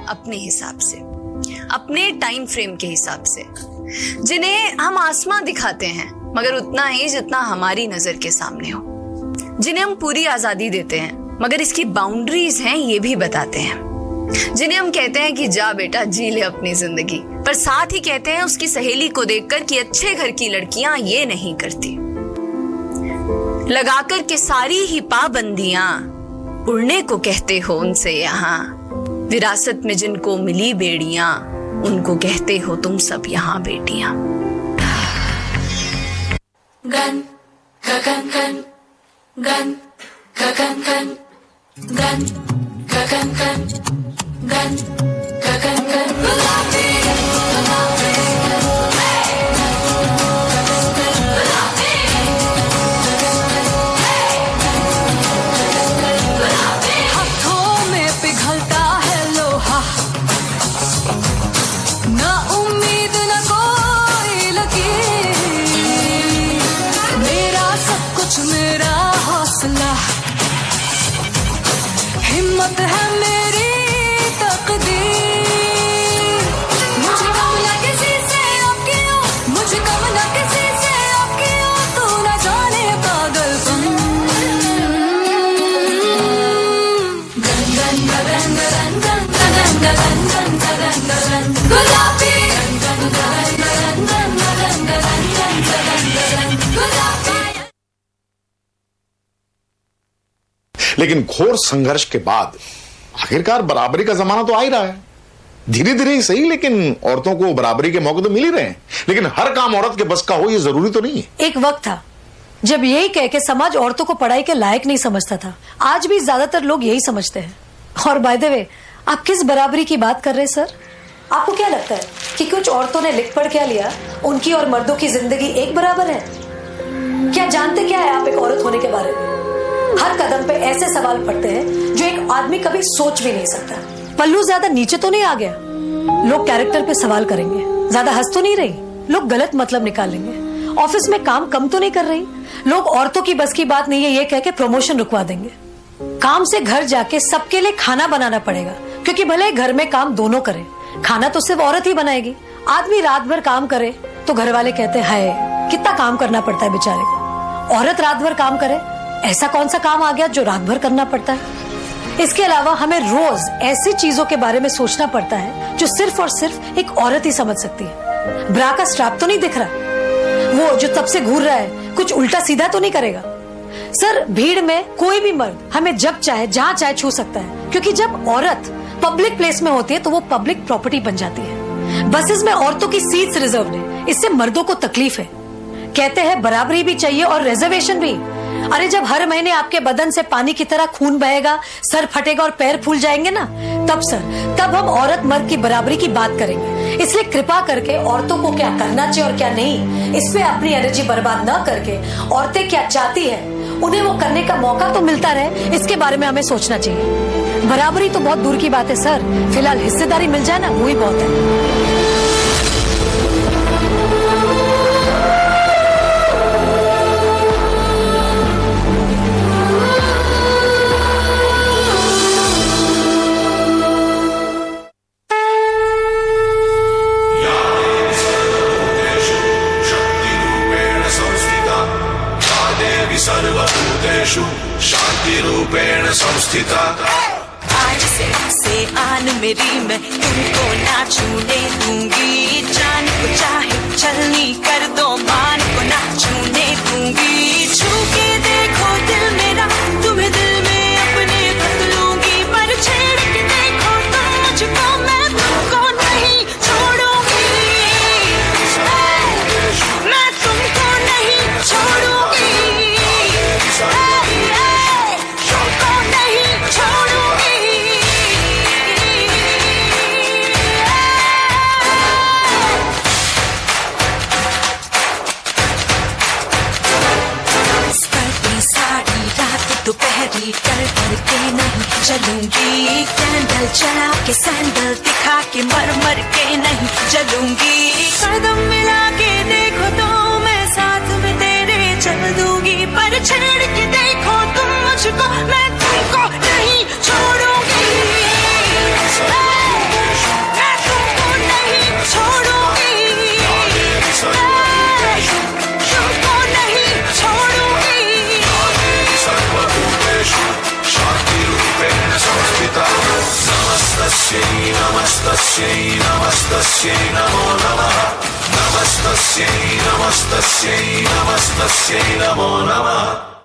अपने हिसाब से, अपने टाइम फ्रेम के हिसाब से, जिन्हें हम आसमां दिखाते हैं मगर उतना ही जितना हमारी नजर के सामने हो, जिन्हें हम पूरी आजादी देते हैं मगर इसकी बाउंड्रीज हैं ये भी बताते हैं, जिन्हें हम कहते हैं कि जा बेटा जी ले अपनी जिंदगी, पर साथ ही कहते हैं उसकी सहेली को देखकर कि अच्छे घर की लड़कियां ये नहीं करती। लगाकर के सारी ही पाबंदियां उड़ने को कहते हो उनसे यहाँ, विरासत में जिनको मिली बेड़ियां उनको कहते हो तुम सब यहाँ बेटियां। गन गगन गन गन गगन गन गन गगन गन गन गगन गन गुलाबी गुलाबी हाथों में पिघलता है लोहा, ना उम्मीद न कोई लकीर, मेरा सब कुछ मेरा हौसला, हिम्मत है मेरी तकदीर, मुझे कम ना किसी से अब क्यों, मुझे कम ना किसी से अब क्यों, तू न जाने पागलपन। गन गन गन गन गन गन गन गन गन गन गुलाबी गन गन गन गन गन गन गन गन गुलाबी। लेकिन घोर संघर्ष के बाद आखिरकार बराबरी का जमाना तो आ ही रहा है, धीरे धीरे ही सही, लेकिन औरतों को बराबरी के मौके तो मिल ही रहे हैं, लेकिन हर काम औरत के बस का हो ये जरूरी तो नहीं है। एक वक्त था जब यही कह के समाज औरतों को पढ़ाई के लायक नहीं समझता था, आज भी ज्यादातर लोग यही समझते हैं। और बाय द वे, आप किस बराबरी की बात कर रहे हैं सर? आपको क्या लगता है कि कुछ औरतों ने लिख पढ़ क्या लिया, उनकी और मर्दों की जिंदगी एक बराबर है? क्या जानते क्या है आप एक औरत होने के बारे में? हर कदम पे ऐसे सवाल पड़ते हैं जो एक आदमी कभी सोच भी नहीं सकता। पल्लू ज्यादा नीचे तो नहीं आ गया, लोग कैरेक्टर पे सवाल करेंगे। ज्यादा हंस तो नहीं रही, लोग गलत मतलब निकालेंगे। ऑफिस में काम कम तो नहीं कर रही, लोग औरतों की बस की बात नहीं है ये कह के प्रमोशन रुकवा देंगे। काम से घर जाके सबके लिए खाना बनाना पड़ेगा, क्योंकि भले घर में काम दोनों करें, खाना तो सिर्फ औरत ही बनाएगी। आदमी रात भर काम करे तो घर वाले कहते हैं हाय कितना काम करना पड़ता है बेचारे को। औरत रात भर काम करे, ऐसा कौन सा काम आ गया जो रात भर करना पड़ता है? इसके अलावा हमें रोज ऐसी चीजों के बारे में सोचना पड़ता है जो सिर्फ और सिर्फ एक औरत ही समझ सकती है। ब्रा का स्ट्रैप तो नहीं दिख रहा, वो जो तब से घूर रहा है कुछ उल्टा सीधा तो नहीं करेगा? सर, भीड़ में कोई भी मर्द हमें जब चाहे जहां चाहे छू सकता है, क्योंकि जब औरत पब्लिक प्लेस में होती है तो वो पब्लिक प्रॉपर्टी बन जाती है। बसेस में औरतों की सीट्स रिजर्व है, इससे मर्दों को तकलीफ है। कहते हैं बराबरी भी चाहिए और रिजर्वेशन भी। अरे जब हर महीने आपके बदन से पानी की तरह खून बहेगा, सर फटेगा और पैर फूल जाएंगे ना, तब हम औरत मर्द की बराबरी की बात करेंगे। इसलिए कृपा करके औरतों को क्या करना चाहिए और क्या नहीं, इस पे अपनी एनर्जी बर्बाद न करके औरतें क्या चाहती है उन्हें वो करने का मौका तो मिलता रहे, इसके बारे में हमें सोचना चाहिए। बराबरी तो बहुत दूर की बात है सर, फिलहाल हिस्सेदारी मिल जाए ना, वही बहुत है। सर्वभूतेषु शांति रूपेण संस्थिता। आज से आन मेरी मैं तुमको ना छूने दूंगी, जान को चाहे छलनी कर दो मान को ना छूने दूंगी। छू के देखो दिल मेरा तुम्हें दिल में अपने रख लूंगी, पर छेड़ के देखो तुम मुझको मैं तुमको नहीं छोड़ूंगी, मैं तुमको नहीं छोड़ूंगी, तुमको नहीं छोड़ूंगी। साड़ी रात दोपहरी कर के नहीं चलूंगी, कैंडल चला के सैंडल दिखा के मर मर के नहीं चलूंगी। कदम मिला के देखो तो मैं साथ में तेरे चल दूंगी, पर छेड़ के देखो तुम मुझको मैं तुमको नहीं छोड़ूंगी। नमस्तस्यै नमस्तस्यै नमस्तस्यै नमो नमः नमस्तस्यै नमस्तस्यै नमस्तस्यै नमो नमः